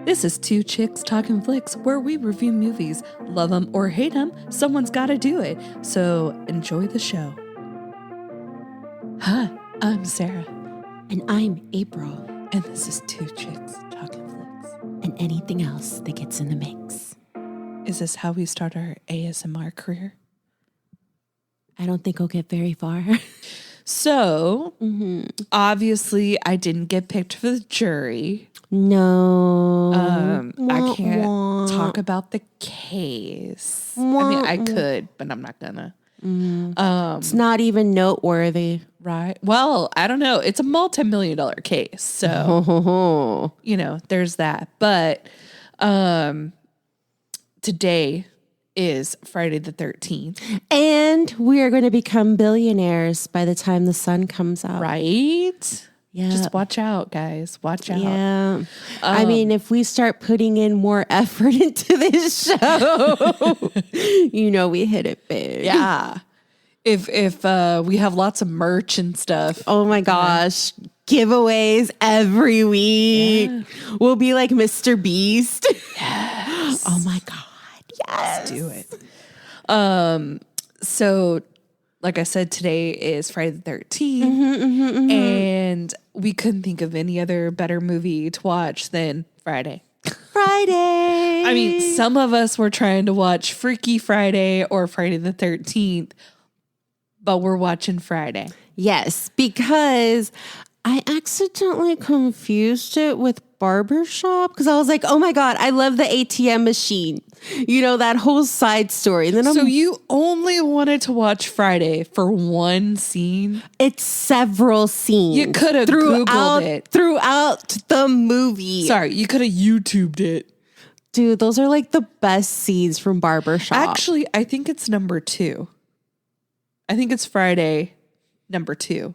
This is Two Chicks Talkin Flicks, where we review movies. Love them or hate them, someone's got to do it. So enjoy the show. Hi, I'm Sarah. And I'm April. And this is Two Chicks Talkin Flicks. And anything else that gets in the mix. Is this how we start our ASMR career? I don't think I'll get very far. So, obviously, I didn't get picked for the jury. No. I can't talk about the case. I mean, I could, but I'm not gonna. It's not even noteworthy. Right. Well, I don't know. It's a multi-million-dollar case. So, there's that. But today is Friday the 13th. And we are going to become billionaires by the time the sun comes out. Right? Yeah. Just watch out, guys. Watch out. Yeah. I mean, if we start putting in more effort into this show, we hit it big. Yeah. If we have lots of merch and stuff. Oh my gosh. Giveaways every week. Yeah. We'll be like Mr. Beast. Yes. Oh my God. Yes. Let's do it. So like I said, today is Friday the 13th, and we couldn't think of any other better movie to watch than Friday. I mean, some of us were trying to watch Freaky Friday or Friday the 13th, but we're watching Friday. Yes, because I accidentally confused it with Barbershop because I was like, oh my God, I love the ATM machine. That whole side story. And then so you only wanted to watch Friday for one scene? It's several scenes. You could have Googled it. Throughout the movie. Sorry, you could have YouTubed it. Dude, those are like the best scenes from Barbershop. Actually, I think it's number 2. I think it's Friday number 2.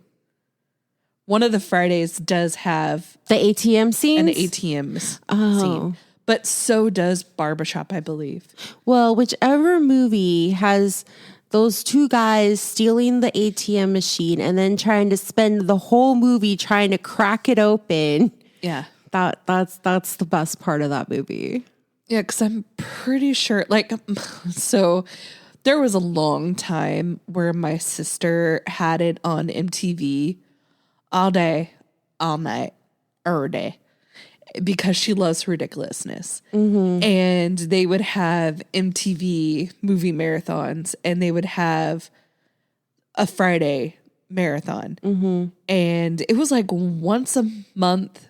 One of the Fridays does have the ATM scenes? An ATM scene. But so does Barbershop, I believe. Well, whichever movie has those two guys stealing the ATM machine and then trying to spend the whole movie trying to crack it open. Yeah. That's the best part of that movie. Yeah, because I'm pretty sure, so there was a long time where my sister had it on MTV all day, all night, every day, because she loves ridiculousness. And they would have MTV movie marathons, and they would have a Friday marathon. And it was like once a month,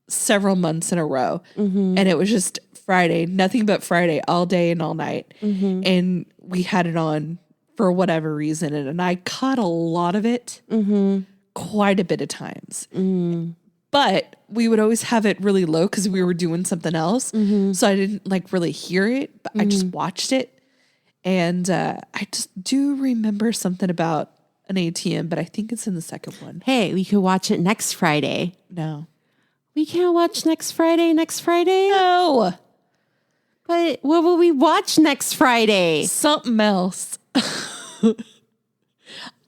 several months in a row. And it was just Friday, nothing but Friday, all day and all night. And we had it on for whatever reason. And I caught a lot of it. Quite a bit of times. But we would always have it really low because we were doing something else. So I didn't really hear it, but I just watched it. And I just do remember something about an ATM, but I think it's in the second one. Hey, we could watch it next Friday. No. We can't watch next Friday? No. But what will we watch next Friday? Something else.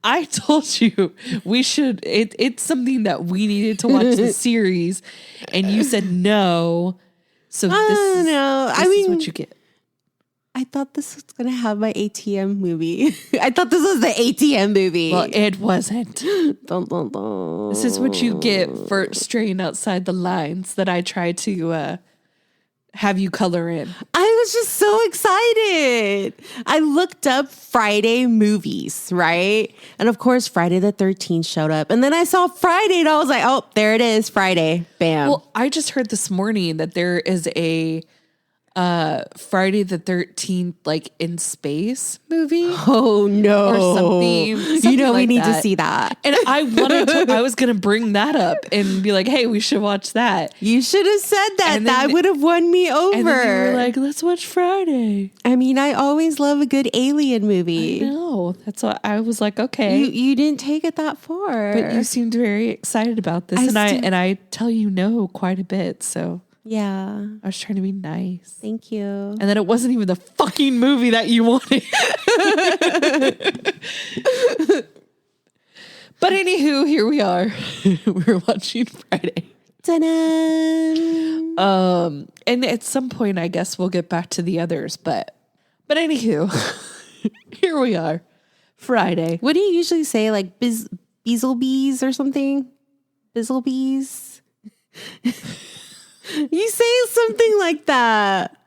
I told you we should. It's something that we needed to watch the series, and you said no. So this is what you get. I thought this was gonna have my ATM movie. I thought this was the ATM movie. Well, it wasn't. Dun, dun, dun. This is what you get for straying outside the lines that I tried to have you color in. I was just so excited. I looked up Friday movies, right? And of course, Friday the 13th showed up. And then I saw Friday and I was like, oh, there it is, Friday. Bam. Well, I just heard this morning that there is a Friday the 13th, in space movie. Oh, no. Or something we need to see that. And I was going to bring that up and be like, hey, we should watch that. You should have said that. That would have won me over. And then you were like, let's watch Friday. I mean, I always love a good alien movie. I know. That's why I was like, okay. You didn't take it that far. But you seemed very excited about this. I tell you no quite a bit, so. Yeah. I was trying to be nice. Thank you. And then it wasn't even the fucking movie that you wanted. But anywho, here we are. We're watching Friday. Ta-da! And at some point, I guess we'll get back to the others, but anywho, here we are, Friday. What do you usually say? Like Beezlebees or something? Bizzlebees? You say something like that,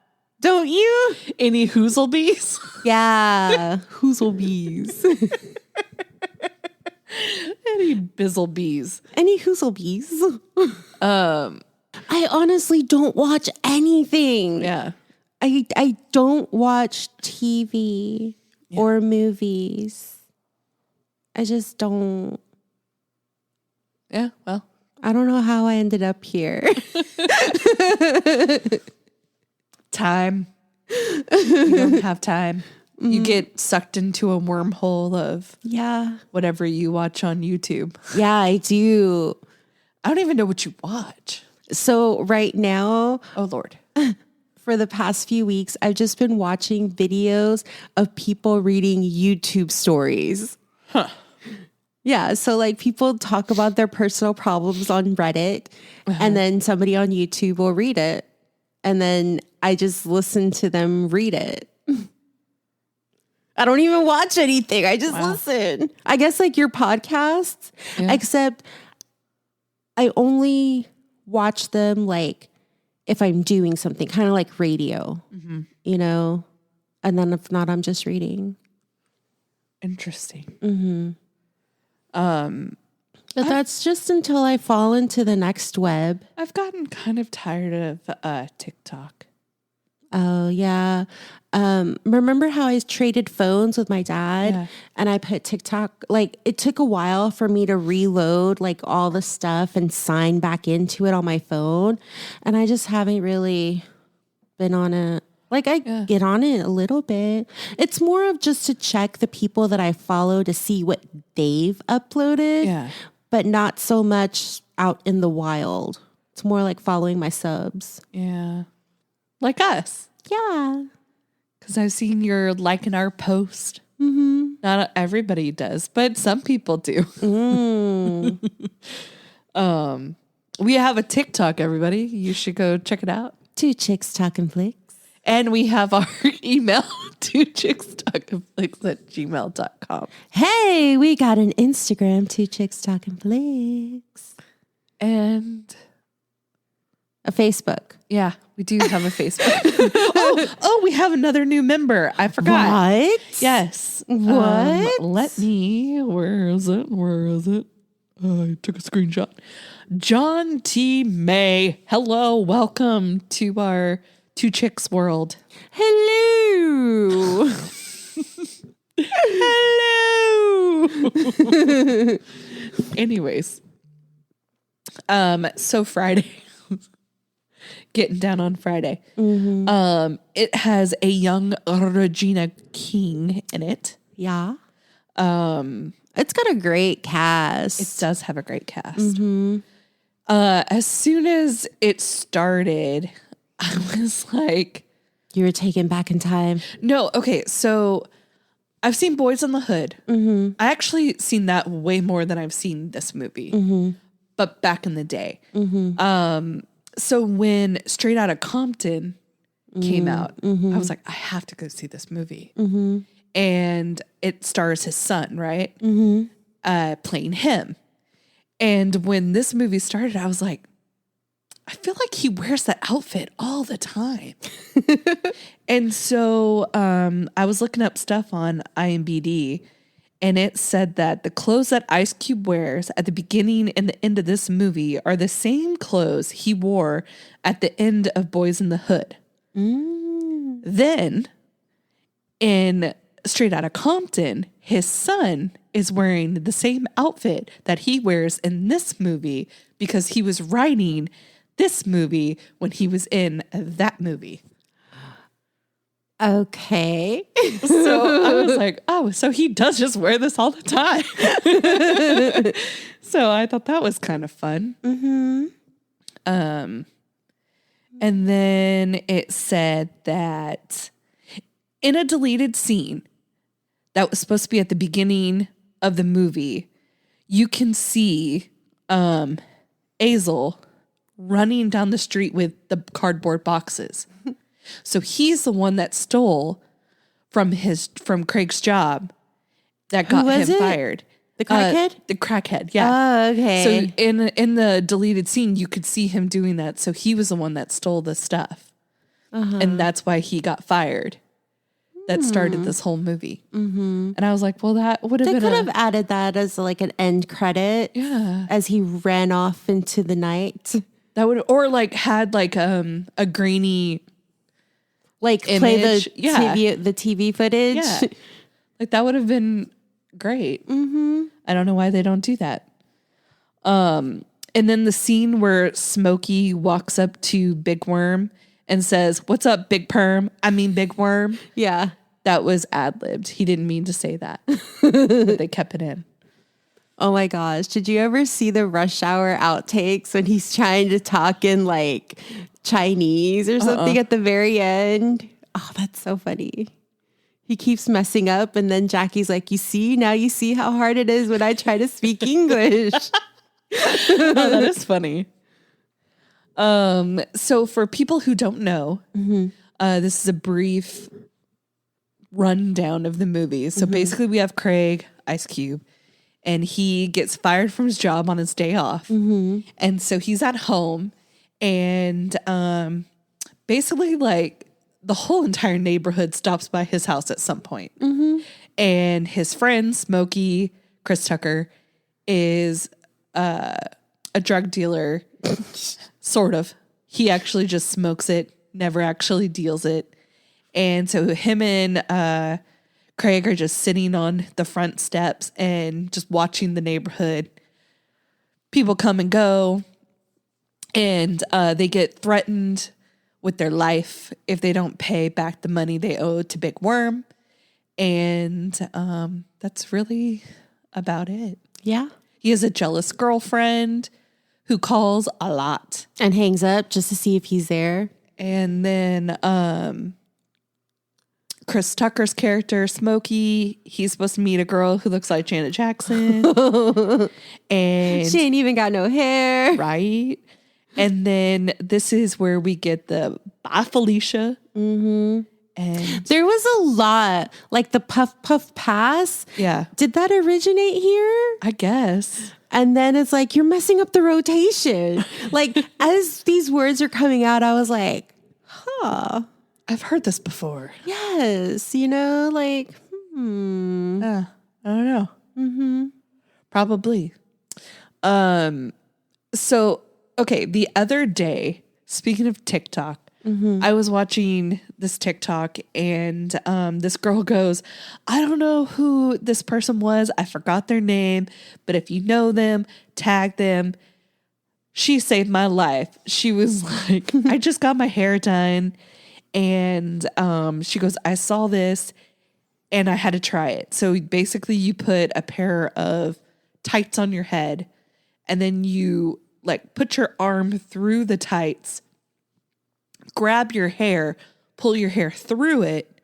don't you? Any Hoozlebees? Yeah, Hoozlebees. Any Bizzlebees? Any Hoozlebees? I honestly don't watch anything. Yeah. I don't watch TV or movies. I just don't. Yeah, well. I don't know how I ended up here. Time. You don't have time. You get sucked into a wormhole of whatever you watch on YouTube. Yeah, I do. I don't even know what you watch. So right now, oh Lord, for the past few weeks, I've just been watching videos of people reading YouTube stories. Huh. Yeah, so like people talk about their personal problems on Reddit, and then somebody on YouTube will read it, and then I just listen to them read it. I don't even watch anything. I just listen. I guess like your podcasts, except I only watch them like if I'm doing something, kind of like radio, you know? And then if not, I'm just reading. Interesting. But that's just until I fall into the next web. I've gotten kind of tired of TikTok. Oh, yeah. Remember how I traded phones with my dad and I put TikTok, like it took a while for me to reload like all the stuff and sign back into it on my phone. And I just haven't really been on it. Like I get on it a little bit. It's more of just to check the people that I follow to see what they've uploaded. Yeah. But not so much out in the wild. It's more like following my subs. Yeah. Like us. Yeah. Because I've seen your liking our post. Not everybody does, but some people do. We have a TikTok, everybody. You should go check it out. Two Chicks Talkin Flicks. And we have our email, twochickstalkinflicks@gmail.com. Hey, we got an Instagram, Two Chicks Talkin Flicks. And a Facebook. Yeah, we do have a Facebook. oh, we have another new member. I forgot. What? Yes. What? Where is it? I took a screenshot. John T. May. Hello. Welcome to our Two Chicks world. Hello. Hello. Anyways. So Friday. Getting down on Friday. It has a young Regina King in it. Yeah. It's got a great cast. It does have a great cast. As soon as it started, I was like... You were taken back in time. No, okay, so I've seen Boys in the Hood. I actually seen that way more than I've seen this movie. But back in the day. So when Straight Outta Compton came out, I was like, I have to go see this movie. And it stars his son, right? Playing him. And when this movie started, I was like, I feel like he wears that outfit all the time. And so I was looking up stuff on IMDb, and it said that the clothes that Ice Cube wears at the beginning and the end of this movie are the same clothes he wore at the end of Boys in the Hood. Then in Straight Outta Compton, his son is wearing the same outfit that he wears in this movie because he was writing this movie when he was in that movie. Okay. So I was like, oh, so he does just wear this all the time. So I thought that was kind of fun. And then it said that in a deleted scene that was supposed to be at the beginning of the movie, you can see Azel running down the street with the cardboard boxes. So he's the one that stole from Craig's job that got him fired. The crackhead? The crackhead, yeah. Oh, okay. So in the deleted scene, you could see him doing that. So he was the one that stole the stuff. And that's why he got fired. That started this whole movie. Mm-hmm. And I was like, well, that would have been They could have added that as like an end credit. Yeah. As he ran off into the night. That would, or like had like a grainy like image. Play the TV footage. Yeah. Like that would have been great. Mm-hmm. I don't know why they don't do that. And then the scene where Smokey walks up to Big Worm and says, "What's up, Big Perm? I mean, Big Worm." Yeah. That was ad-libbed. He didn't mean to say that. But they kept it in. Oh my gosh. Did you ever see the Rush Hour outtakes when he's trying to talk in like Chinese or something at the very end? Oh, that's so funny. He keeps messing up and then Jackie's like, now you see how hard it is when I try to speak English. Oh, that is funny. So for people who don't know, this is a brief rundown of the movie. So basically we have Craig, Ice Cube, and he gets fired from his job on his day off. And so he's at home and basically like the whole entire neighborhood stops by his house at some point. And his friend, Smokey, Chris Tucker, is a drug dealer, sort of. He actually just smokes it, never actually deals it. And so him and Craig are just sitting on the front steps and just watching the neighborhood. People come and go, and they get threatened with their life if they don't pay back the money they owe to Big Worm. And that's really about it. Yeah. He has a jealous girlfriend who calls a lot. And hangs up just to see if he's there. And then Chris Tucker's character, Smokey, he's supposed to meet a girl who looks like Janet Jackson. And she ain't even got no hair. Right. And then this is where we get the Bye Felicia. And there was a lot, like the puff puff pass. Yeah. Did that originate here? I guess. And then it's like, you're messing up the rotation. Like, as these words are coming out, I was like, huh. I've heard this before. Yes. Like, I don't know. Probably. So, okay, the other day, speaking of TikTok, I was watching this TikTok and this girl goes, "I don't know who this person was. I forgot their name, but if you know them, tag them. She saved my life." She was like, "I just got my hair done." And she goes, "I saw this and I had to try it." So basically you put a pair of tights on your head and then you like put your arm through the tights, grab your hair, pull your hair through it,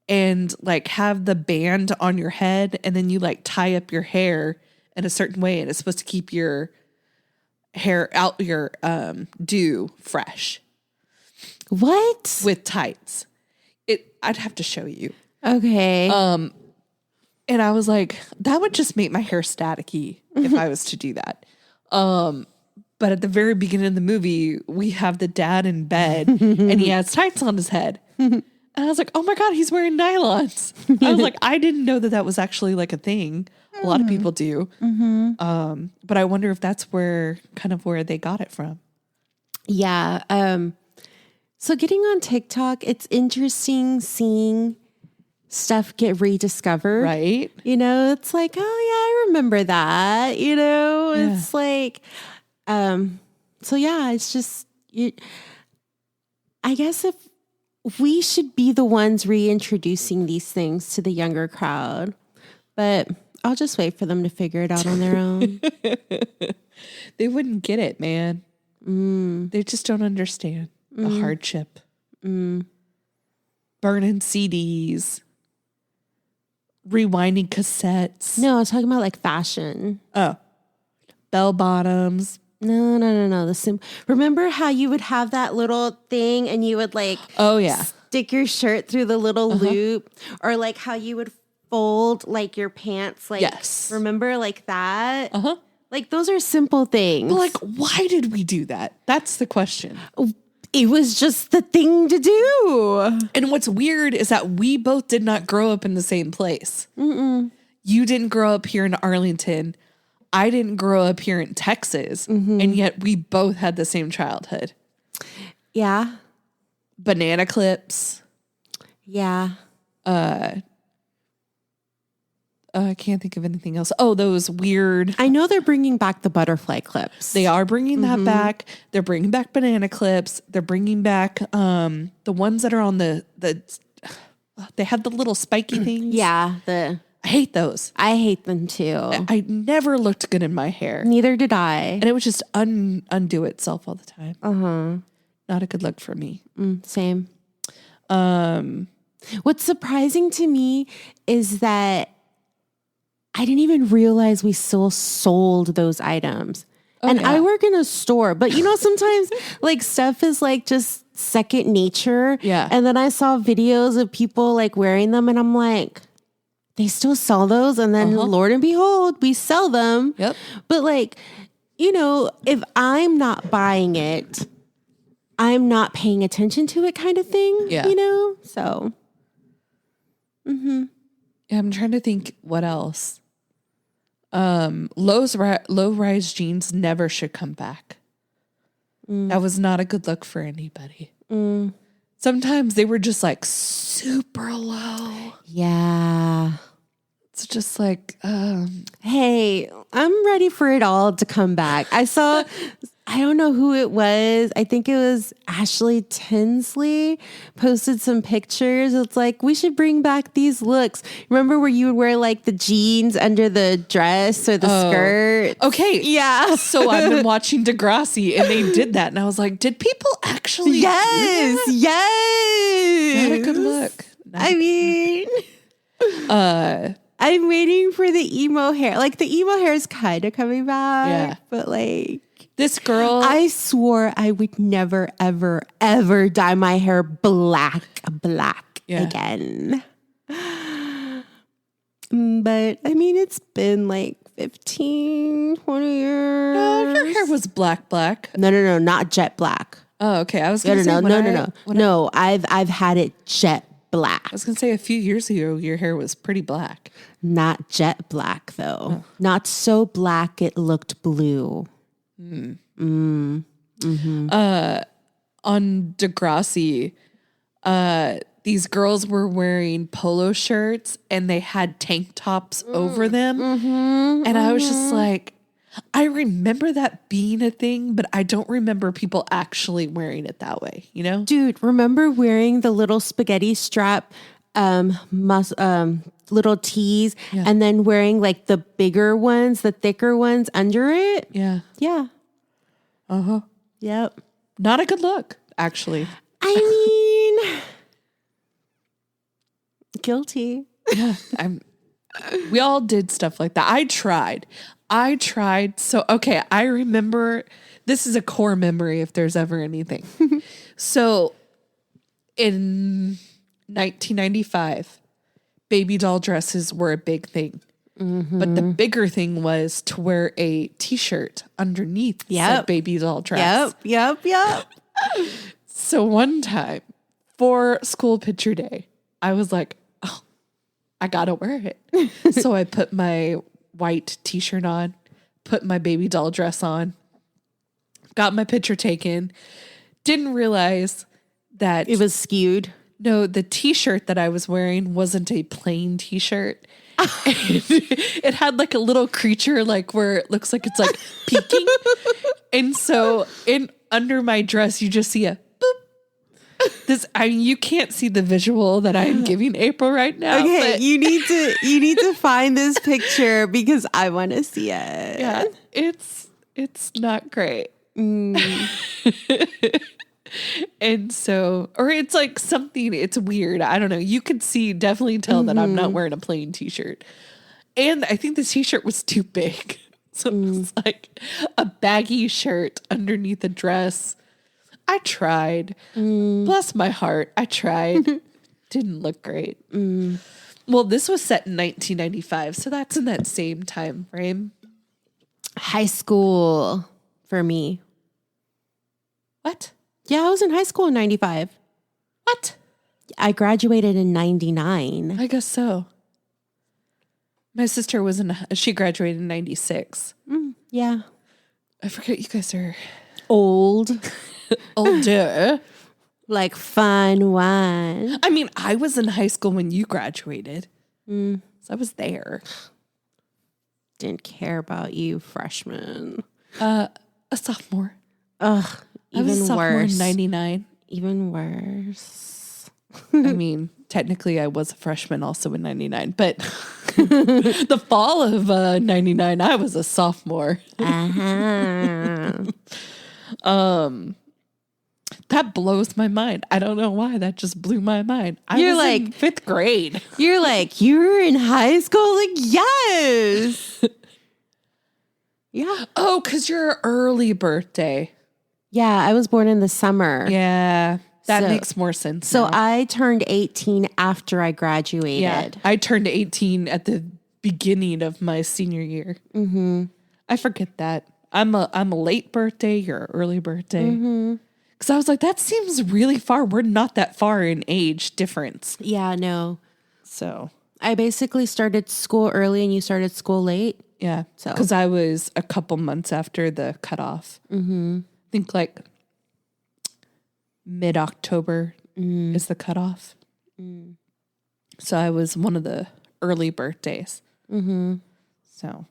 and like have the band on your head. And then you like tie up your hair in a certain way. And it's supposed to keep your hair out, your dew fresh. What? With tights. I'd have to show you. Okay. And I was like, that would just make my hair staticky if I was to do that. But at the very beginning of the movie, we have the dad in bed and he has tights on his head. And I was like, oh my God, he's wearing nylons. I was like, I didn't know that was actually like a thing. A lot of people do. But I wonder if that's where they got it from. Yeah. So getting on TikTok, it's interesting seeing stuff get rediscovered. Right. It's like, oh yeah, I remember that. It's like, so yeah, it's just, I guess if we should be the ones reintroducing these things to the younger crowd, but I'll just wait for them to figure it out on their own. They wouldn't get it, man. They just don't understand the hardship. Burning CDs, rewinding cassettes. No, I was talking about like fashion. Oh, bell bottoms, No. Remember how you would have that little thing and you would like Oh, yeah. stick your shirt through the little loop, or like how you would fold like your pants, like Yes. remember like that? Like those are simple things. But like, why did we do that? That's the question. It was just the thing to do. And what's weird is that we both did not grow up in the same place. You didn't grow up here in Arlington. I didn't grow up here in Texas. And yet we both had the same childhood. Yeah. Banana clips. Yeah. I can't think of anything else. Oh, those weird. I know they're bringing back the butterfly clips. They are bringing that back. They're bringing back banana clips. They're bringing back the ones that are on the they have the little spiky things. Yeah. I hate those. I hate them too. I never looked good in my hair. Neither did I. And it would just undo itself all the time. Not a good look for me. Same. What's surprising to me is that I didn't even realize we still sold those items. And I work in a store, but you know, sometimes like stuff is like just second nature. Yeah. And then I saw videos of people like wearing them and I'm like, they still sell those. And then Lord and behold, we sell them. Yep. But like, you know, if I'm not buying it, I'm not paying attention to it kind of thing. Yeah. You know? So. Yeah, I'm trying to think what else. Low-rise jeans never should come back. That was not a good look for anybody. Sometimes they were just like super low. Yeah. It's just like, Hey, I'm ready for it all to come back. I don't know who it was. I think it was Ashley Tinsley posted some pictures. It's like, we should bring back these looks. Remember where you would wear like the jeans under the dress or the skirt? okay. Yeah. So I've been watching Degrassi and they did that. And I was like, did people actually? Yes. Yes. Not a good look. I mean, I'm waiting for the emo hair. Like the emo hair is kind of coming back. Yeah. But like. This girl. I swore I would never, ever, ever dye my hair black again. But I mean, it's been like 15, 20 years. No, your hair was black. No, not jet black. Oh, okay. I was going to say. No, I've had it jet black. I was going to say a few years ago, your hair was pretty black. Not jet black though. Oh. Not so black it looked blue. On Degrassi, these girls were wearing polo shirts and they had tank tops over them. And I was just like, I remember that being a thing, but I don't remember people actually wearing it that way, you know? Dude, remember wearing the little spaghetti strap little tees and then wearing like the bigger ones, the thicker ones under it? Yeah. Yeah. Yep. Not a good look, actually. I mean, guilty. Yeah. We all did stuff like that. I tried. So, okay, I remember, this is a core memory if there's ever anything. So in 1995, baby doll dresses were a big thing. But the bigger thing was to wear a t-shirt underneath said baby doll dress. Yep. So one time for school picture day, I was like, oh, I gotta wear it. So I put my white t-shirt on, put my baby doll dress on, got my picture taken, didn't realize that it was skewed. No, the t-shirt that I was wearing wasn't a plain t-shirt. It had like a little creature, like where it looks like it's like peeking. And so under my dress, you just see a boop. You can't see the visual that I'm giving April right now. Okay, but you need to find this picture because I want to see it. Yeah, it's not great. And so, or it's like something, it's weird. I don't know. You could definitely tell that I'm not wearing a plain t-shirt. And I think the t-shirt was too big. So it was like a baggy shirt underneath a dress. I tried. Bless my heart. I tried. Didn't look great. Well, this was set in 1995, so that's in that same time frame. High school for me. What? Yeah, I was in high school in 95. What? I graduated in 99. I guess so. My sister she graduated in 96. Yeah. I forget you guys are Old. older. Like fun one. I mean, I was in high school when you graduated. So I was there. Didn't care about you, freshman. A sophomore. Ugh, I was a even sophomore worse. in 99. Even worse. I mean, technically I was a freshman also in 99, but the fall of 99, I was a sophomore. That blows my mind. I don't know why. That just blew my mind. You're was like in 5th grade. You're like, you were in high school? Like, yes. Yeah. Oh, because you're early birthday. Yeah, I was born in the summer. Yeah, that So- makes more sense. So now. I turned 18 after I graduated. Yeah, I turned 18 at the beginning of my senior year. I forget that. I'm a late birthday. You're an early birthday. Because I was like, that seems really far. We're not that far in age difference. Yeah, no. So I basically started school early and you started school late. yeah, So- because I was a couple months after the cutoff. I think like mid-October is the cutoff. So I was one of the early birthdays. So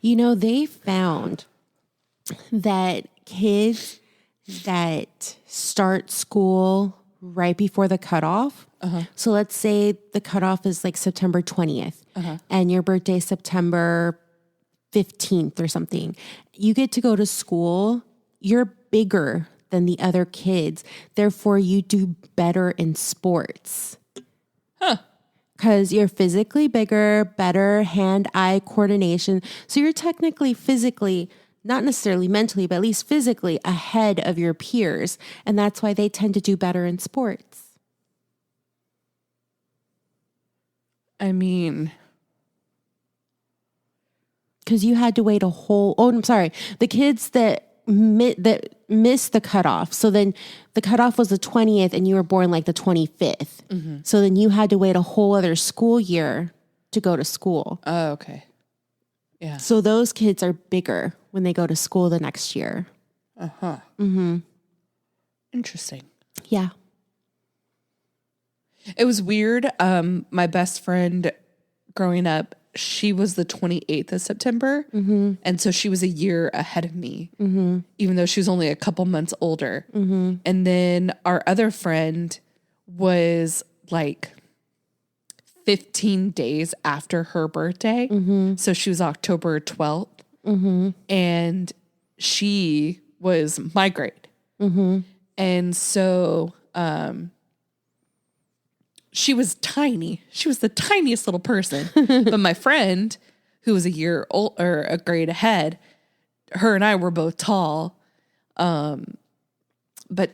You know, they found that kids that start school right before the cutoff. So let's say the cutoff is like September 20th and your birthday is September 15th or something. You get to go to school. You're bigger than the other kids. Therefore, you do better in sports. Because you're physically bigger, better hand-eye coordination. So you're technically physically, not necessarily mentally, but at least physically ahead of your peers. And that's why they tend to do better in sports. I mean, Because you had to wait I'm sorry. The kids that missed the cutoff. So then the cutoff was the 20th and you were born like the 25th. So then you had to wait a whole other school year to go to school. oh, okay. Yeah. So those kids are bigger when they go to school the next year. Interesting. Yeah. It was weird. My best friend growing up, she was the 28th of September. And so she was a year ahead of me, even though she was only a couple months older. And then our other friend was like 15 days after her birthday. So she was October 12th. And she was my grade. And so she was tiny. She was the tiniest little person. But my friend, who was a year old or a grade ahead, her and I were both tall. But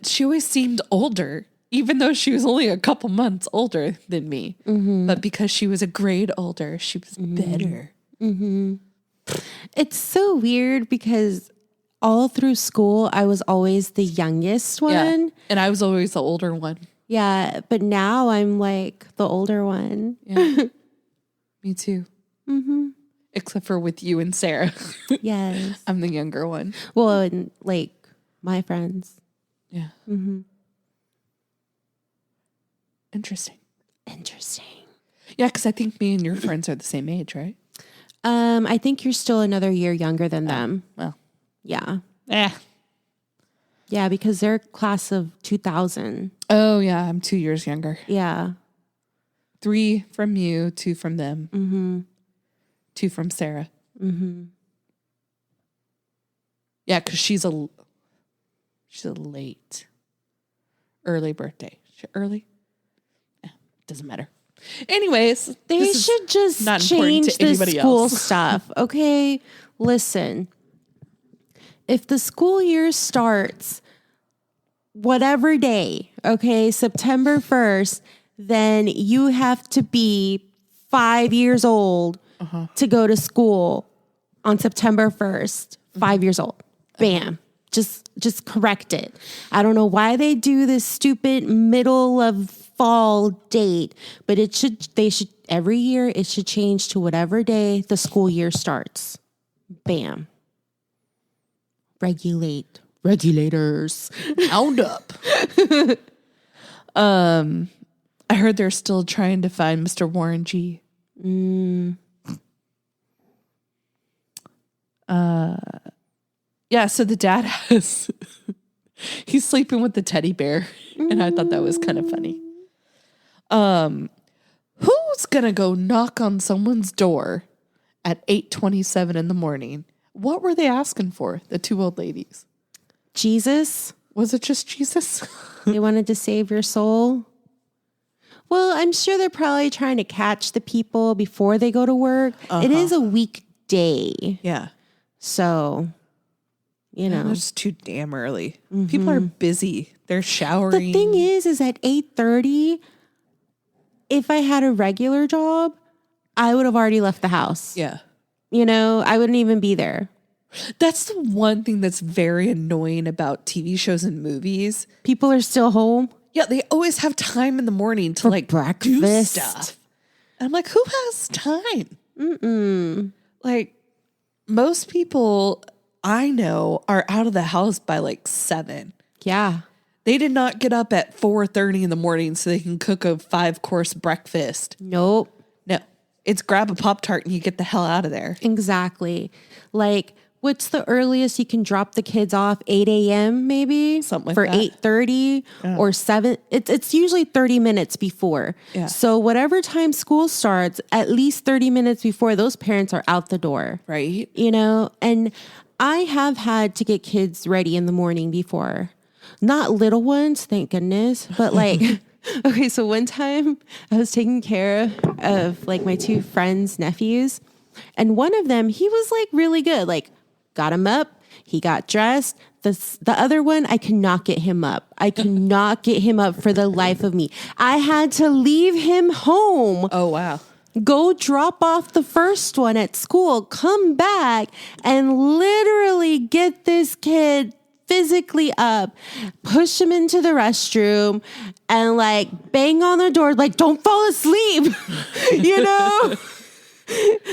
she always seemed older, even though she was only a couple months older than me. But because she was a grade older, she was better. It's so weird because all through school, I was always the youngest one. Yeah. And I was always the older one. Yeah, but now I'm like the older one. Yeah. Me too. Except for with you and Sarah. Yes. I'm the younger one. Well, and like my friends. Yeah. Interesting. Interesting. Yeah, because I think me and your friends are the same age, right? I think you're still another year younger than them. Well, Yeah. yeah. Yeah, because they're class of 2000. Oh, yeah. I'm 2 years younger. Yeah. 3 from you, 2 from them. 2 from Sarah. Yeah, because she's a late, early birthday. She early? Yeah, doesn't matter. Anyways, They should just change the school stuff. Okay, listen. If the school year starts whatever day, okay, September 1st, then you have to be 5 years old to go to school on September 1st. 5 years old. Bam. Just correct it. I don't know why they do this stupid middle of fall date, but they should every year it should change to whatever day the school year starts. Bam. Regulators. Pound up. I heard they're still trying to find Mr. Warren G. Yeah, so the dad he's sleeping with the teddy bear, and I thought that was kind of funny. Who's gonna go knock on someone's door at 8:27 in the morning? What were they asking for, the two old ladies? Jesus? Was it just Jesus? They wanted to save your soul? Well, I'm sure they're probably trying to catch the people before they go to work. It is a weekday. Yeah. So, you know. It's too damn early. People are busy. They're showering. The thing is at 8:30, if I had a regular job, I would have already left the house. Yeah. You know, I wouldn't even be there. That's the one thing that's very annoying about TV shows and movies. People are still home. Yeah, they always have time in the morning to like breakfast. Do stuff. And I'm like, who has time? Like, most people I know are out of the house by like 7. Yeah. They did not get up at 4:30 in the morning so they can cook a 5-course breakfast. Nope. No. It's grab a Pop-Tart and you get the hell out of there. Exactly. Like, what's the earliest you can drop the kids off? 8 a.m. maybe? Something like for that. 8:30 or 7. It's usually 30 minutes before. Yeah. So whatever time school starts, at least 30 minutes before, those parents are out the door. Right. You know? And I have had to get kids ready in the morning before. Not little ones, thank goodness. But like, okay, so one time I was taking care of like my 2 friends' nephews. And one of them, he was like really good. Like, got him up. He got dressed. The other one, I could not get him up. I could not get him up for the life of me. I had to leave him home. Oh, wow. Go drop off the first one at school, come back, and literally get this kid physically up, push him into the restroom, and like bang on the door, like, don't fall asleep, you know?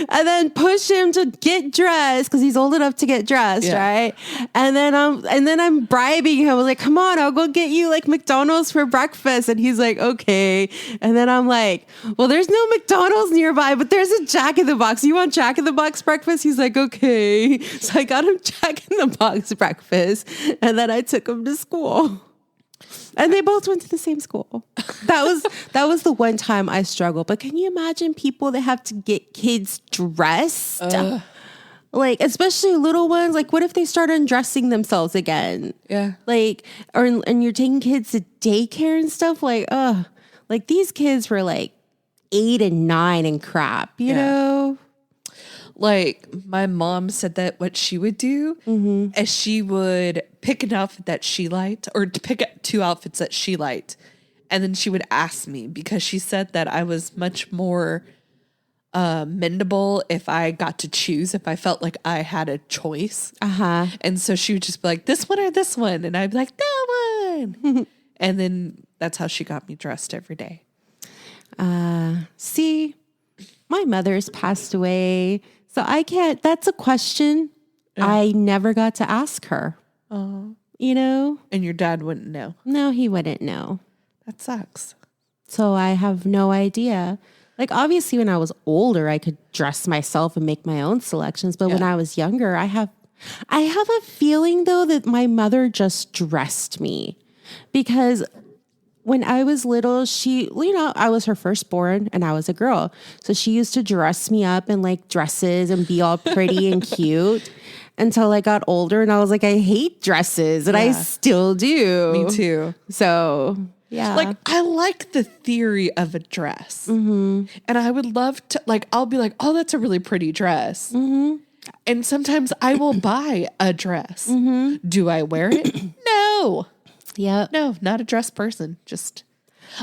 And then push him to get dressed because he's old enough to get dressed, right? And then I'm bribing him. I was like, "Come on, I'll go get you like McDonald's for breakfast." And he's like, "Okay." And then I'm like, "Well, there's no McDonald's nearby, but there's a Jack in the Box. You want Jack in the Box breakfast?" He's like, "Okay." So I got him Jack in the Box breakfast, and then I took him to school. And they both went to the same school. That was the one time I struggled. But can you imagine people that have to get kids dressed? Like, especially little ones. Like, what if they start undressing themselves again? Yeah. Like, and you're taking kids to daycare and stuff. Like, like these kids were like 8 and 9 and crap, you know? Like, my mom said that what she would do is she would pick an outfit that she liked, or to pick 2 outfits that she liked. And then she would ask me, because she said that I was much more mendable if I got to choose, if I felt like I had a choice. And so she would just be like, this one or this one. And I'd be like, that one. And then that's how she got me dressed every day. See, my mother's passed away. So I can't, that's a question I never got to ask her. You know? And your dad wouldn't know. No, he wouldn't know. That sucks. So I have no idea. Like, obviously when I was older, I could dress myself and make my own selections. But when I was younger, I have a feeling though that my mother just dressed me, because when I was little, she, you know, I was her firstborn and I was a girl. So she used to dress me up in like dresses and be all pretty and cute until I got older. And I was like, I hate dresses. And I still do. Me too. So Yeah. Like, I like the theory of a dress. And I would love to, like, I'll be like, oh, that's a really pretty dress. And sometimes I will buy a dress. Do I wear it? No. Yep. No, not a dress person. Just,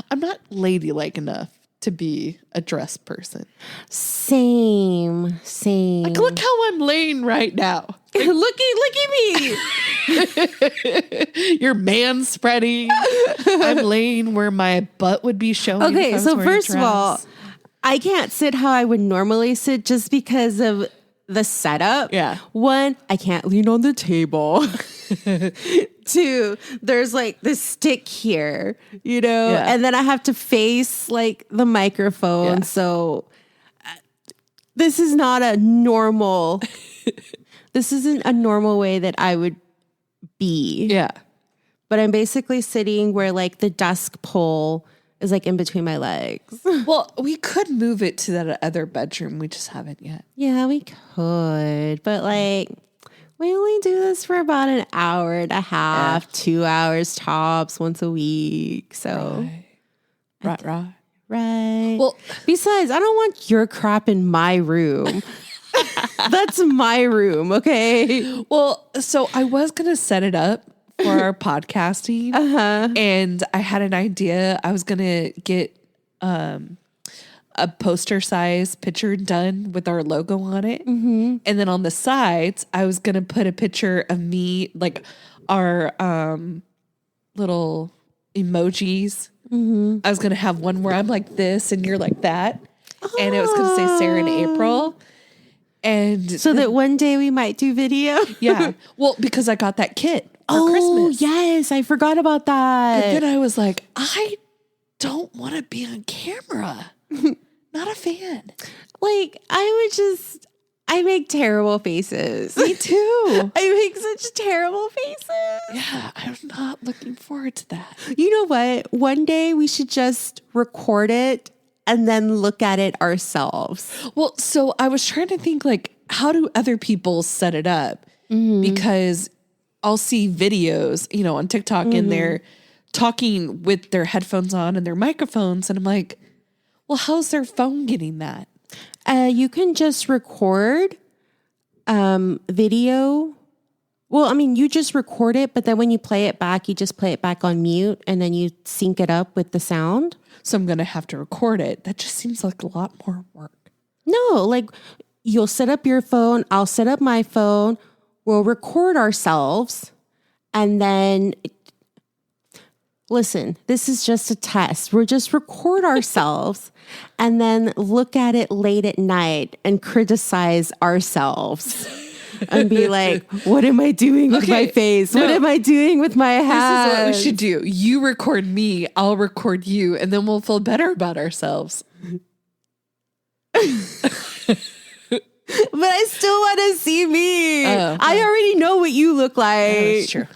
I'm not ladylike enough to be a dress person. Same. Like, look how I'm laying right now. Look at me. You're man spreading. I'm laying where my butt would be showing. Okay, so first of all, I can't sit how I would normally sit just because of the setup. Yeah. One, I can't lean on the table. Two, there's like this stick here, Yeah. and then I have to face like the microphone. Yeah. So this is not a normal, this isn't a normal way that I would be. Yeah. But I'm basically sitting where like the desk pole is like in between my legs. Well, we could move it to that other bedroom. We just haven't yet. Yeah, we could. But like, we only do this for about an hour and a half, 2 hours tops once a week. So, Right. right. Well, Besides, I don't want your crap in my room. That's my room, okay? well, so I was going to set it up for our podcasting. And I had an idea. I was going to get a poster size picture done with our logo on it. And then on the sides, I was going to put a picture of me, like our little emojis. I was going to have one where I'm like this and you're like that. And it was going to say Sarah and April. And So that one day we might do video. yeah. Well, because I got that kit for Christmas. Yes, I forgot about that. And then I was like, I don't want to be on camera. Not a fan. Like, I make terrible faces. Me too. I make such terrible faces. Yeah, I'm not looking forward to that. You know what? One day we should just record it and then look at it ourselves. Well, so I was trying to think, like, how do other people set it up? Because I'll see videos, on TikTok and they're talking with their headphones on and their microphones. And I'm like, well, how's their phone getting that? You can just record video. Well, I mean, you just record it, but then when you play it back, you just play it back on mute and then you sync it up with the sound. So I'm going to have to record it. That just seems like a lot more work. No, like you'll set up your phone. I'll set up my phone. We'll record ourselves. And then, listen, this is just a test. We'll just record ourselves and then look at it late at night and criticize ourselves. And be like, what am I doing with my face? No. What am I doing with my hands? This is what we should do. You record me, I'll record you, and then we'll feel better about ourselves. But I still want to see me. Oh, I already know what you look like. That's true.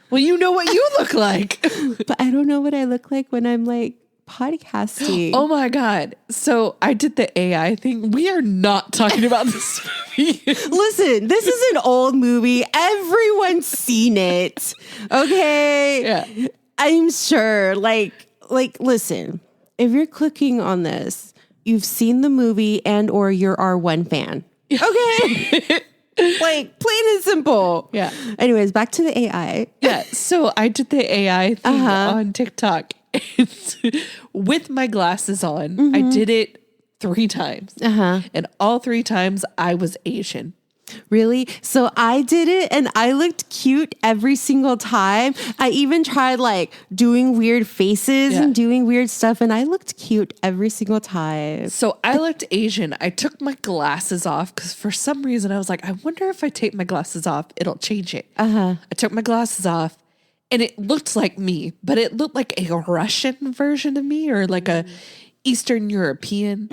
Well, you know what you look like. But I don't know what I look like when I'm like podcasting. Oh my God. So I did the AI thing. We are not talking about this movie. Listen, this is an old movie. Everyone's seen it. Okay. Yeah. I'm sure. Like, listen, if you're clicking on this, you've seen the movie and or you're R1 fan. Okay. Like, plain and simple. Yeah. Anyways, back to the AI. Yeah. So I did the AI thing on TikTok with my glasses on. I did it 3 times. And all 3 times I was Asian. Really? So I did it and I looked cute every single time. I even tried like doing weird faces and doing weird stuff and I looked cute every single time. So I looked Asian. I took my glasses off because for some reason I was like, I wonder if I take my glasses off, it'll change it. I took my glasses off and it looked like me, but it looked like a Russian version of me or like a Eastern European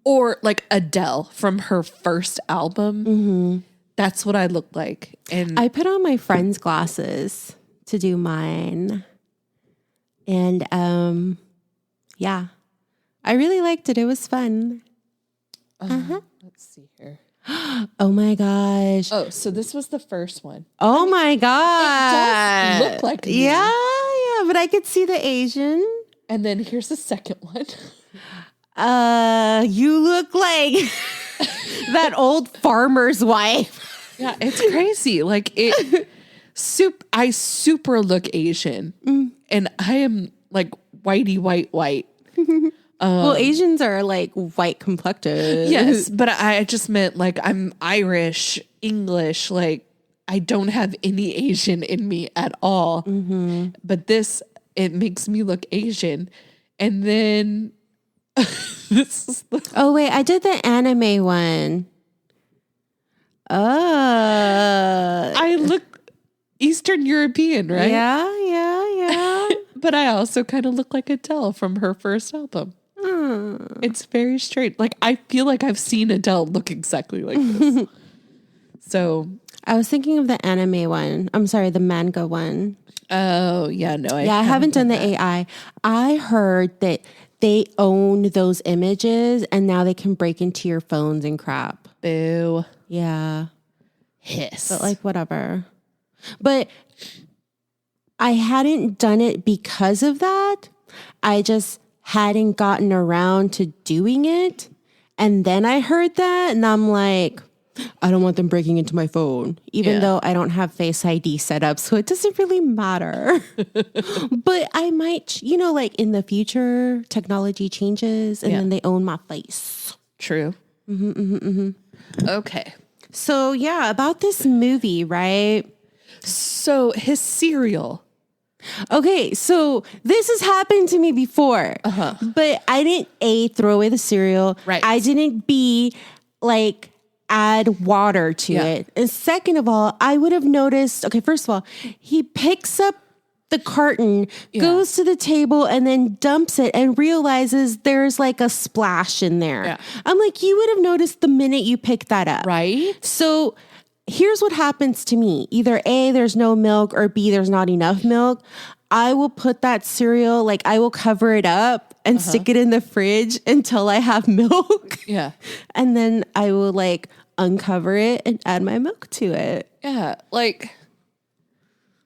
or like Adele from her first album. That's what I looked like. And I put on my friend's glasses to do mine. And yeah, I really liked it. It was fun. let's see here. Oh my gosh. Oh, so this was the first one. Oh my god. It does look like me. Yeah, but I could see the Asian. And then here's the second one. You look like that old farmer's wife. Yeah, it's crazy. Like I super look Asian, and I am like whitey white. Well, Asians are like white complected. Yes, but I just meant like I'm Irish, English. Like I don't have any Asian in me at all. But it makes me look Asian, and then Oh wait, I did the anime one. I look Eastern European, right? Yeah. But I also kind of look like Adele from her first album. It's very strange. Like I feel like I've seen Adele look exactly like this. So I was thinking of the anime one. I'm sorry, the manga one. Oh yeah, no, I haven't done the AI. I heard that they own those images and now they can break into your phones and crap. Boo. Yeah. Hiss. But like whatever. But I hadn't done it because of that. I just hadn't gotten around to doing it. And then I heard that and I'm like, I don't want them breaking into my phone, even though I don't have Face ID set up. So it doesn't really matter. But I might, like in the future, technology changes and then they own my face. True. Okay. So yeah, about this movie, right? So his cereal. Okay, so this has happened to me before, but I didn't throw away the cereal. Right. I didn't like add water to it. And second of all, I would have noticed, okay, first of all, he picks up the carton, goes to the table and then dumps it and realizes there's like a splash in there. Yeah. I'm like, you would have noticed the minute you picked that up. Right. So here's what happens to me. Either A, there's no milk, or B, there's not enough milk. I will put that cereal, like I will cover it up and stick it in the fridge until I have milk. Yeah. And then I will like uncover it and add my milk to it. Yeah. Like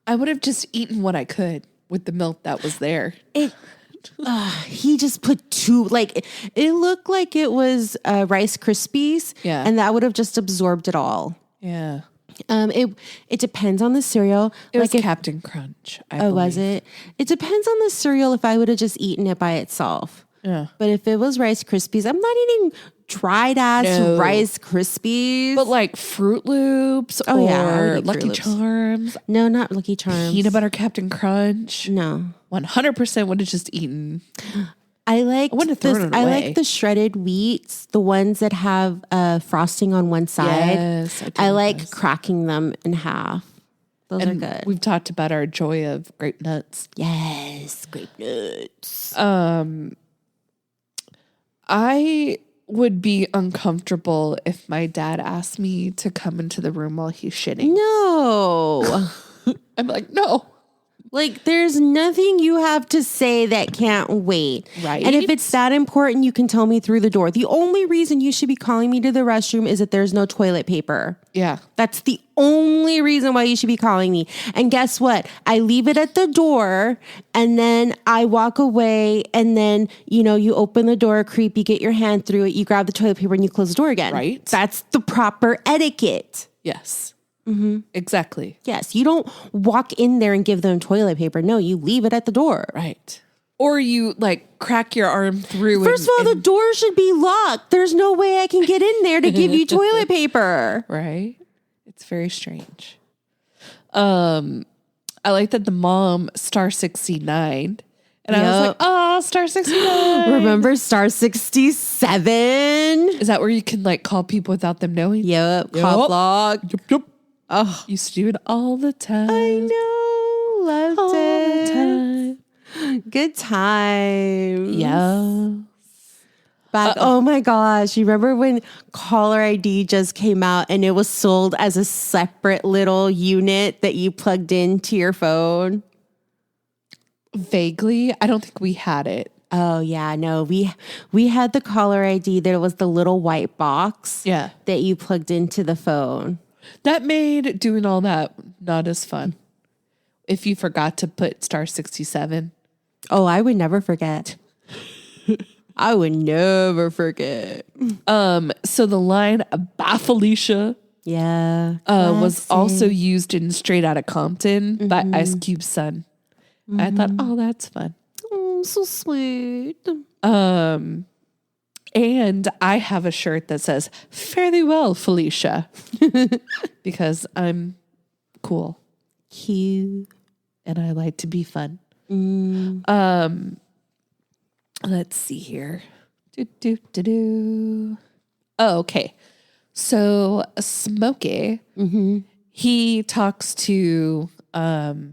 I would have just eaten what I could with the milk that was there. He just put two, like it looked like it was Rice Krispies. Yeah. And that would have just absorbed it all. Yeah. It depends on the cereal. It was Captain Crunch. Was it? It depends on the cereal if I would have just eaten it by itself. Yeah. But if it was Rice Krispies, I'm not eating dried ass Rice Krispies. But like Fruit Loops or Lucky Charms. No, not Lucky Charms. Peanut Butter Captain Crunch. No. 100% would have just eaten. I like I like the shredded wheats, the ones that have frosting on one side. Yes, I like cracking them in half. Those are good. We've talked about our joy of grape nuts. Yes, grape nuts. I would be uncomfortable if my dad asked me to come into the room while he's shitting. No. I'm like, no. Like, there's nothing you have to say that can't wait. Right. And if it's that important, you can tell me through the door. The only reason you should be calling me to the restroom is that there's no toilet paper. Yeah. That's the only reason why you should be calling me. And guess what? I leave it at the door and then I walk away and then, you open the door, creep, you get your hand through it, you grab the toilet paper and you close the door again. Right. That's the proper etiquette. Yes. Exactly. Yes. You don't walk in there and give them toilet paper. No, you leave it at the door. Right. Or you like crack your arm through. First of all, the door should be locked. There's no way I can get in there to give you toilet paper. Right. It's very strange. I like that the mom star 69. And I was like, oh, star 69. Remember star 67? Is that where you can like call people without them knowing? Yep. Cop log. Yep. Oh, Used to do it all the time. I know. Loved all it. the time. Good times. Yeah. Oh my gosh. You remember when caller ID just came out and it was sold as a separate little unit that you plugged into your phone? Vaguely. I don't think we had it. Oh yeah, no. We had the caller ID that it was the little white box that you plugged into the phone. That made doing all that not as fun. If you forgot to put star 67. Oh, I would never forget. I would never forget. So the line Bye Felicia Yeah. was also used in Straight Outta Compton by Ice Cube's son. I thought, oh, that's fun. Oh, so sweet. And I have a shirt that says "Fare thee well, Felicia," because I'm cool Cute. and I like to be fun. Let's see here. Oh, okay. So Smokey, he talks to what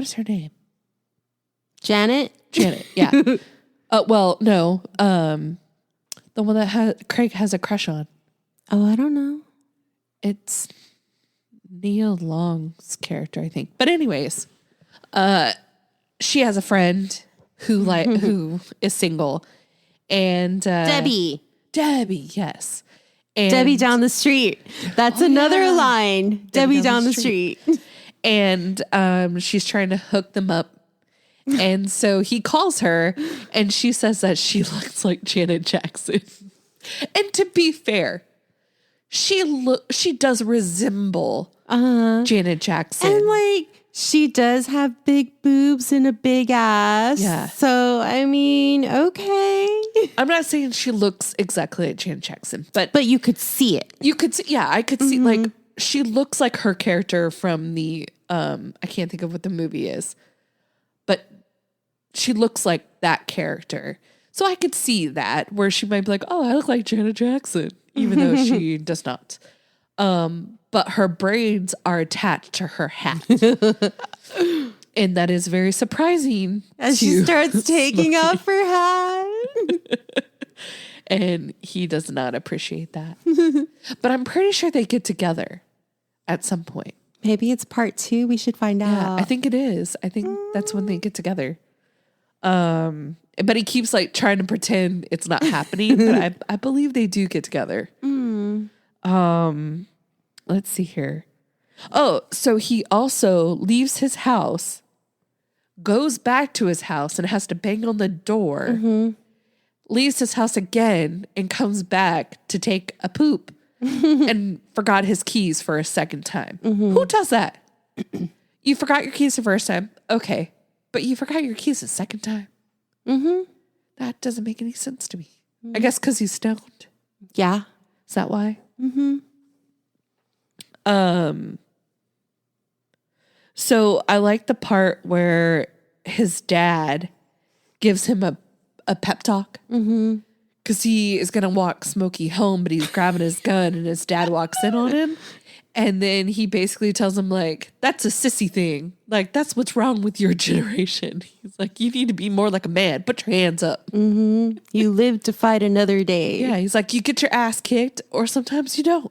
is her name? Janet? Janet, yeah. Well, no. The one that Craig has a crush on. Oh, I don't know. It's Neil Long's character, I think. But anyways, she has a friend who is single, and Debbie, yes, and Debbie down the street. That's another line. Debbie down the street. And she's trying to hook them up. And so he calls her and she says that she looks like Janet Jackson. And to be fair, she does resemble Janet Jackson. And like she does have big boobs and a big ass. Yeah. So I mean, okay. I'm not saying she looks exactly like Janet Jackson, but you could see it. you could see, yeah, I could see like she looks like her character from the I can't think of what the movie is. But she looks like that character. So I could see that where she might be like, oh, I look like Janet Jackson, even though she does not. But her braids are attached to her hat. And that is very surprising. As she starts taking off her hat. And he does not appreciate that. But I'm pretty sure they get together at some point. Maybe it's part 2. We should find out. I think it is. I think that's when they get together. But he keeps like trying to pretend it's not happening. But I believe they do get together. Let's see here. Oh, so he also leaves his house, goes back to his house and has to bang on the door, leaves his house again and comes back to take a poop and forgot his keys for a second time. Who does that? You forgot your keys the first time. Okay. But you forgot your keys the second time. That doesn't make any sense to me. I guess because he's stoned. Yeah. Is that why? So I like the part where his dad gives him a pep talk. Because he is going to walk Smokey home, but he's grabbing his gun and his dad walks in on him. And then he basically tells him, like, that's a sissy thing. Like, that's what's wrong with your generation. He's like, you need to be more like a man. Put your hands up. You live to fight another day. Yeah, he's like, you get your ass kicked or sometimes you don't.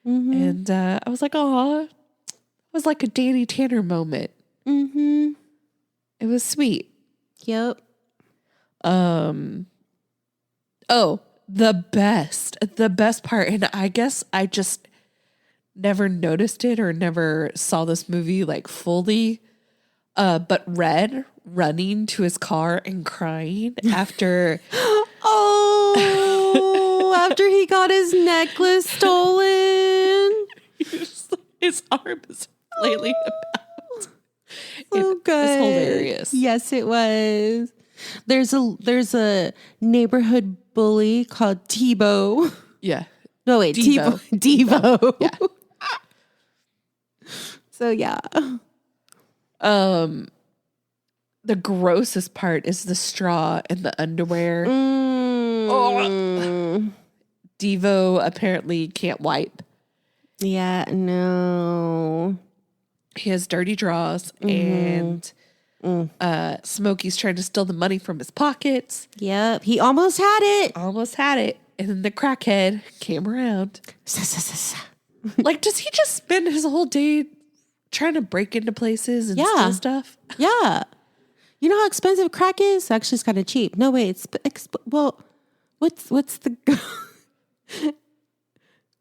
And I was like, aw. It was like a Danny Tanner moment. It was sweet. Yep. Oh, the best part. And I guess I just never noticed it or never saw this movie like fully. But Red running to his car and crying after. After he got his necklace stolen. His arm is flailing about. So good. It's hilarious. Yes, it was. There's a neighborhood bully called Tebow. Yeah. No, wait, Devo. Devo. Yeah. So yeah. The grossest part is the straw and the underwear. Oh. Devo apparently can't wipe. Yeah, no. He has dirty drawers and Smokey's trying to steal the money from his pockets. Yep, he almost had it. And then the crackhead came around. Like, does he just spend his whole day trying to break into places and steal stuff? Yeah. You know how expensive crack is? Actually, it's kind of cheap. No, wait. Well, what's the...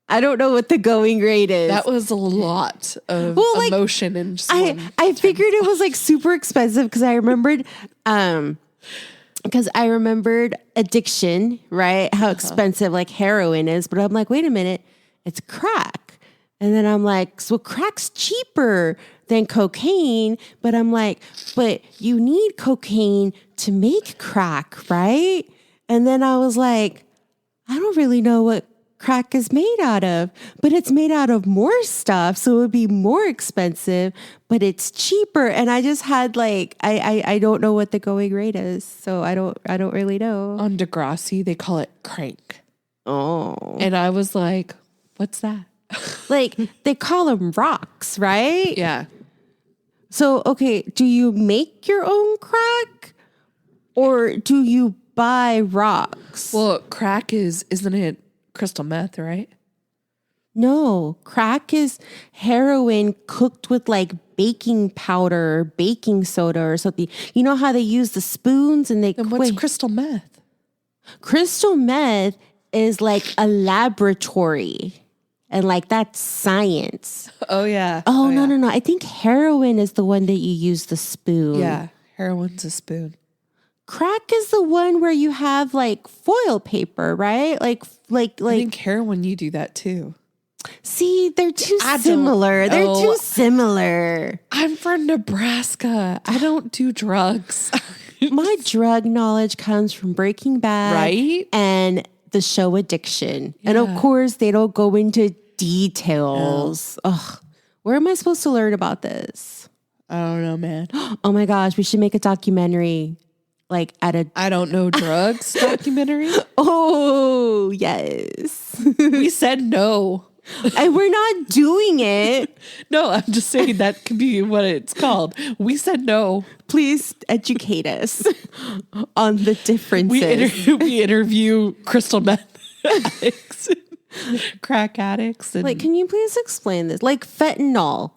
I don't know what the going rate is. That was a lot of emotion and just I figured it was like super expensive because I remembered addiction, right? How expensive like heroin is. But I'm like, wait a minute, it's crack. And then I'm like, so crack's cheaper than cocaine. But I'm like, but you need cocaine to make crack, right? And then I was like, I don't really know what crack is made out of, but it's made out of more stuff, so it would be more expensive, but it's cheaper. And I just had like I don't know what the going rate is, so I don't really know. On Degrassi, they call it crank. Oh, and I was like, what's that? Like they call them rocks, right? Yeah. So okay, do you make your own crack, or do you buy rocks? Well, crack isn't it crystal meth, right? No, crack is heroin cooked with like baking powder or baking soda or something. You know how they use the spoons and they Then what's crystal meth? Crystal meth is like a laboratory and like that's science. Oh, yeah. Oh, no. I think heroin is the one that you use the spoon. Yeah, heroin's a spoon. Crack is the one where you have like foil paper, right? Like. I think heroin, you do that too. See, they're too similar. They're too similar. I'm from Nebraska. I don't do drugs. My drug knowledge comes from Breaking Bad, right? And the show Addiction. Yeah. And of course, they don't go into details. No. Ugh, where am I supposed to learn about this? I don't know, man. Oh my gosh, we should make a documentary. Like I don't know drugs documentary. Oh, yes. We said no. And we're not doing it. No, I'm just saying that could be what it's called. We said no. Please educate us on the differences. We interview crystal meth addicts, crack addicts. And like, can you please explain this? Like fentanyl.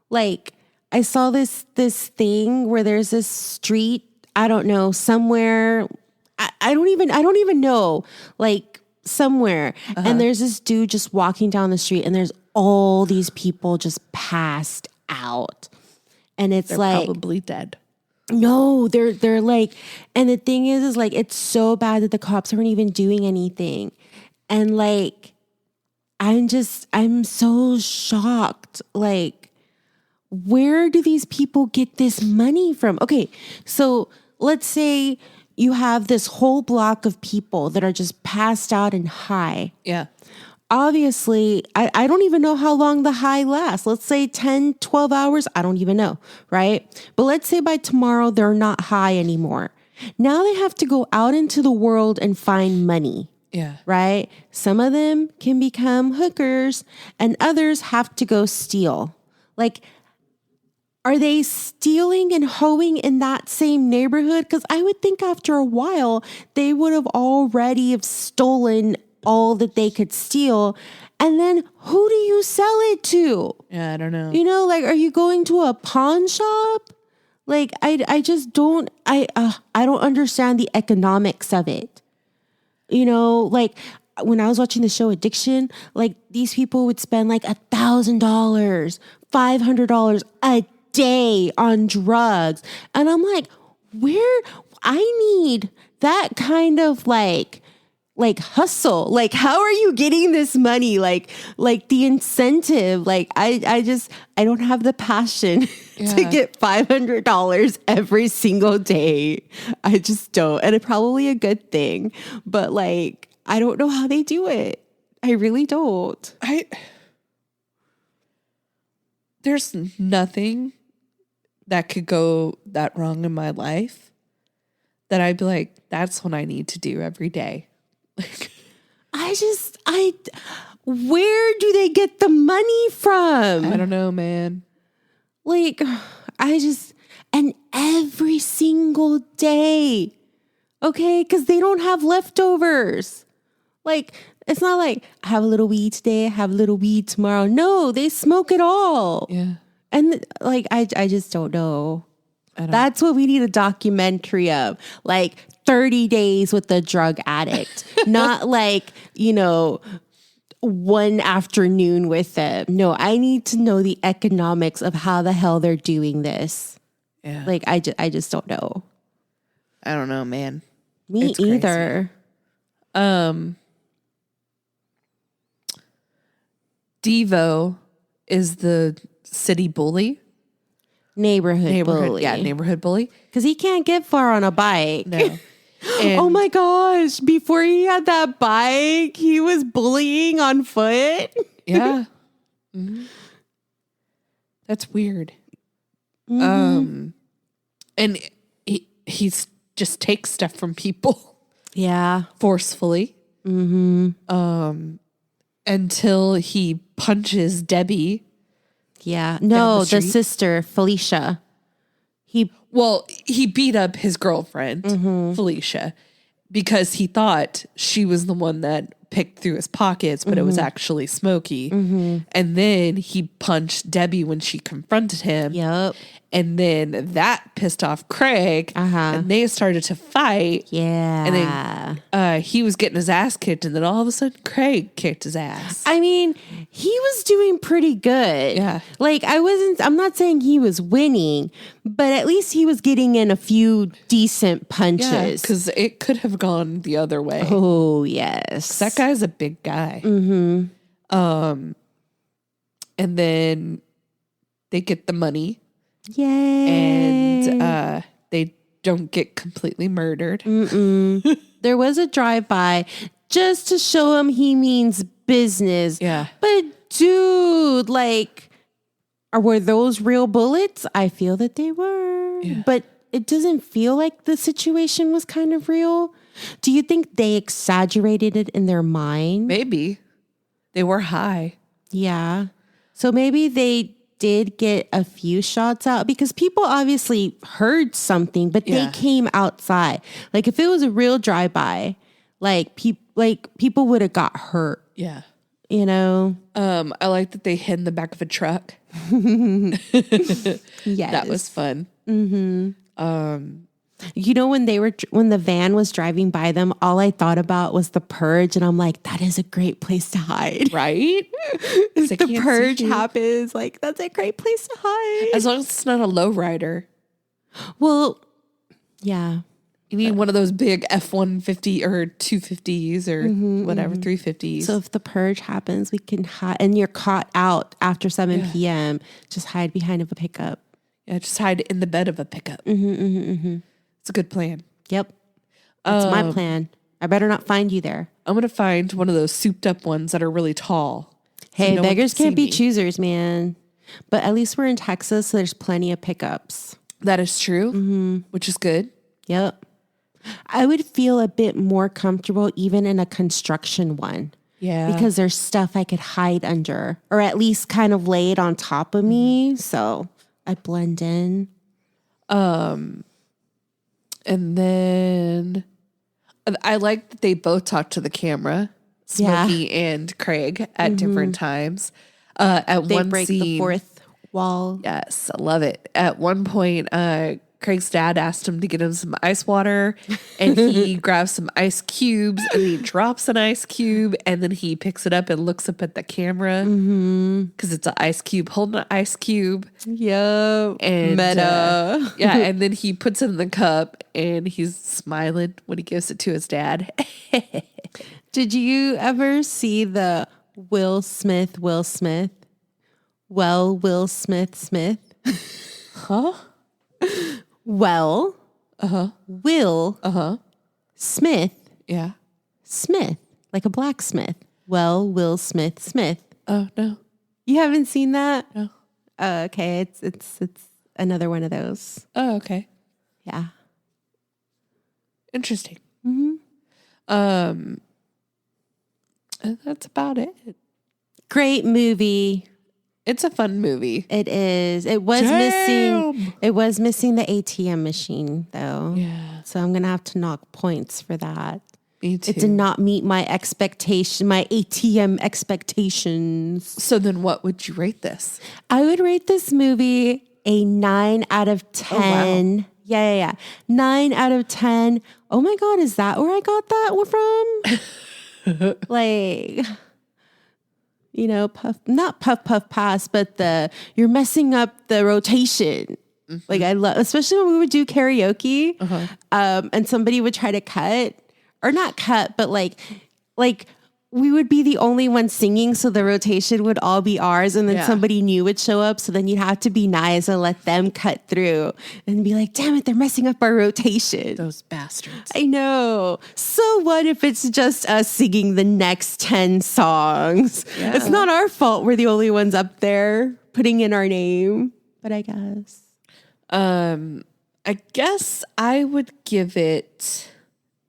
Like I saw this thing where there's this street, I don't know, somewhere. I don't even know, like somewhere. And there's this dude just walking down the street and there's all these people just passed out. And they're like probably dead. No, they're like, and the thing is like, it's so bad that the cops aren't even doing anything. And like, I'm so shocked. Like, where do these people get this money from? Okay, so let's say you have this whole block of people that are just passed out and high. Yeah. Obviously, I don't even know how long the high lasts. Let's say 10, 12 hours. I don't even know, right? But let's say by tomorrow, they're not high anymore. Now they have to go out into the world and find money. Yeah. Right? Some of them can become hookers and others have to go steal. Like, are they stealing and hoeing in that same neighborhood? Because I would think after a while, they would have already have stolen all that they could steal. And then who do you sell it to? Yeah, I don't know. You know, like, are you going to a pawn shop? Like, I just don't, I don't understand the economics of it. You know, like when I was watching the show Addiction, like these people would spend like $1,000, $500 a day on drugs. And I'm like, I need that kind of like hustle. Like, how are you getting this money? Like the incentive, like I don't have the passion to get $500 every single day. I just don't. And it's probably a good thing, but like, I don't know how they do it. I really don't. There's nothing that could go that wrong in my life that I'd be like, that's what I need to do every day. Where do they get the money from? I don't know, man. Like, and every single day, okay? Because they don't have leftovers. Like, it's not like, I have a little weed today, I have a little weed tomorrow. No, they smoke it all. Yeah. And like, I just don't know. That's what we need a documentary of. Like 30 days with a drug addict. Not like, one afternoon with them. No, I need to know the economics of how the hell they're doing this. Yeah. Like, I just don't know. I don't know, man. Me It's either. Devo is the city bully. Neighborhood bully. Yeah, neighborhood bully. Because he can't get far on a bike. No. Oh my gosh. Before he had that bike, he was bullying on foot. Yeah. Mm-hmm. That's weird. And he's just takes stuff from people. Yeah. Forcefully. Until he punches Debbie. Yeah. No, the the sister, Felicia. He beat up his girlfriend, Felicia, because he thought she was the one that picked through his pockets, but it was actually Smokey. And then he punched Debbie when she confronted him. Yep. And then that pissed off Craig. And they started to fight. Yeah. And then he was getting his ass kicked. And then all of a sudden, Craig kicked his ass. I mean, he was doing pretty good. Yeah. Like, I'm not saying he was winning, but at least he was getting in a few decent punches. Yeah, because it could have gone the other way. Oh, yes. That guy's a big guy. And then they get the money. Yay. And they don't get completely murdered. There was a drive-by just to show him he means business. Yeah. But dude, like, were those real bullets? I feel that they were. Yeah. But it doesn't feel like the situation was kind of real. Do you think they exaggerated it in their mind? Maybe. They were high. Yeah. So maybe they did get a few shots out because people obviously heard something, but they came outside. Like if it was a real drive-by, people would have got hurt. Yeah. You know? I like that they hid in the back of a truck. Yes. That was fun. You know, when the van was driving by them, all I thought about was The Purge, and I'm like, that is a great place to hide. Right? If the Purge happens, like, that's a great place to hide. As long as it's not a lowrider. Well, yeah. You need one of those big F-150 or 250s or whatever, 350s. So if the Purge happens, we can hide, and you're caught out after 7 p.m., just hide behind of a pickup. Yeah, just hide in the bed of a pickup. It's a good plan. Yep. That's my plan. I better not find you there. I'm going to find one of those souped up ones that are really tall. Hey, beggars can't be choosers, man. But at least we're in Texas, so there's plenty of pickups. That is true, which is good. Yep. I would feel a bit more comfortable even in a construction one. Yeah. Because there's stuff I could hide under or at least kind of lay it on top of me. So I blend in. And then I like that they both talk to the camera, Smokey and Craig, at different times. They break the fourth wall. Yes, I love it. At one point, Craig's dad asked him to get him some ice water, and he grabs some ice cubes, and he drops an ice cube, and then he picks it up and looks up at the camera because it's an ice cube holding an ice cube. Yep. And meta. and then he puts it in the cup, and he's smiling when he gives it to his dad. Did you ever see the Will Smith? Will Smith? Huh? Well, Will, Smith, Yeah. Smith, like a blacksmith. Well, Will Smith, Smith. Oh, no. You haven't seen that? No. Okay, it's another one of those. Oh, okay. Yeah. Interesting. And that's about it. Great movie. It's a fun movie. It is. It was missing. It was missing the ATM machine, though. Yeah. So I'm gonna have to knock points for that. Me too. It did not meet my expectation, my ATM expectations. So then what would you rate this? I would rate this movie a 9 out of 10. wow. Yeah. 9 out of 10. Oh my God, is that where I got that from? Like, not puff puff pass, but you're messing up the rotation. Like I love, especially when we would do karaoke, and somebody would try to cut or not cut, but like we would be the only one singing, so the rotation would all be ours, and then somebody new would show up, so then you'd have to be nice and let them cut through and be like, damn it, they're messing up our rotation. Those bastards. I know. So what if it's just us singing the next 10 songs? Yeah. It's not our fault we're the only ones up there putting in our name, but I guess. I guess I would give it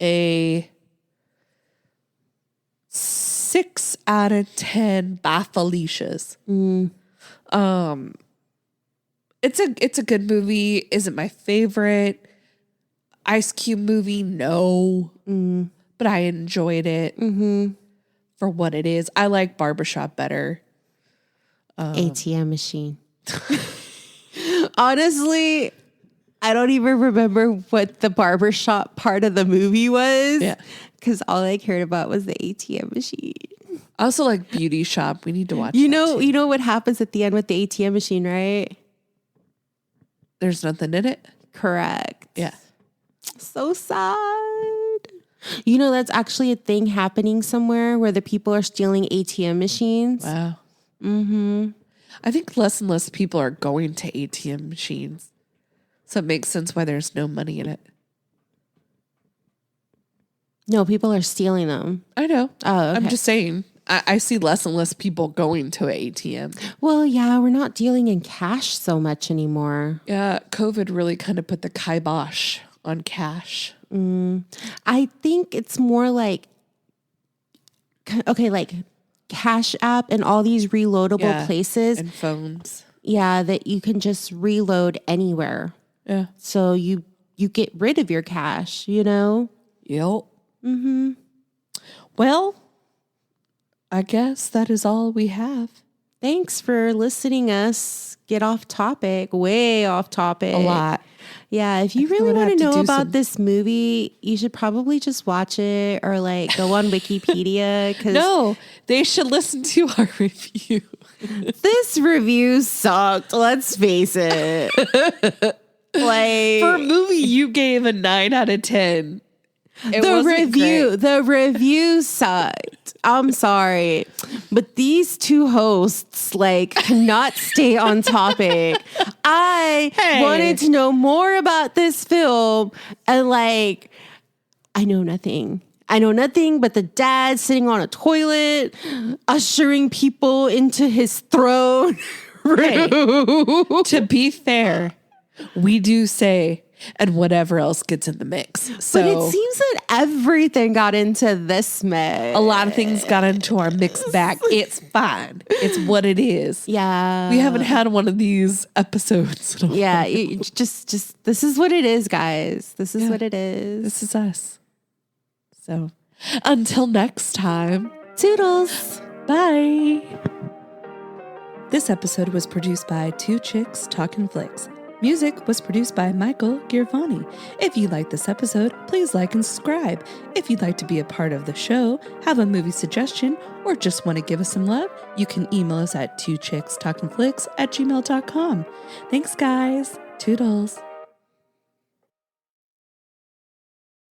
a 6 out of 10 Bye Felicias. It's a good movie. Isn't my favorite Ice Cube movie? No. But I enjoyed it for what it is. I like Barbershop better. ATM machine. Honestly, I don't even remember what the barbershop part of the movie was. Yeah. Because all I cared about was the ATM machine. I also like Beauty Shop. We need to watch you know what happens at the end with the ATM machine, right? There's nothing in it? Correct. Yeah. So sad. That's actually a thing happening somewhere where the people are stealing ATM machines. Wow. I think less and less people are going to ATM machines. So it makes sense why there's no money in it. No, people are stealing them. I know. Oh, okay. I'm just saying. I see less and less people going to an ATM. Well, yeah, we're not dealing in cash so much anymore. Yeah, COVID really kind of put the kibosh on cash. I think it's more like, like Cash App and all these reloadable places. And phones. Yeah, that you can just reload anywhere. Yeah. So you get rid of your cash, Yep. Well, I guess that is all we have. Thanks for listening us get off topic, way off topic. A lot. Yeah, if you really want to know about this movie, you should probably just watch it or like go on Wikipedia. No, they should listen to our review. This review sucked. Let's face it. Like for a movie you gave a 9 out of 10. The review sucked. I'm sorry, but these two hosts cannot stay on topic. I wanted to know more about this film, and I know nothing. I know nothing but the dad sitting on a toilet, ushering people into his throne room. Hey, to be fair, we do say, and whatever else gets in the mix. So, but it seems that everything got into this mix. A lot of things got into our mixed bag. It's fine. It's what it is. Yeah. We haven't had one of these episodes. Yeah. Just this is what it is, guys. This is what it is. This is us. So until next time, toodles. Bye. This episode was produced by Two Chicks Talkin Flicks. Music was produced by Michael Girvani. If you like this episode, please like and subscribe. If you'd like to be a part of the show, have a movie suggestion, or just want to give us some love, you can email us at twochickstalkinflicks@gmail.com. Thanks, guys. Toodles.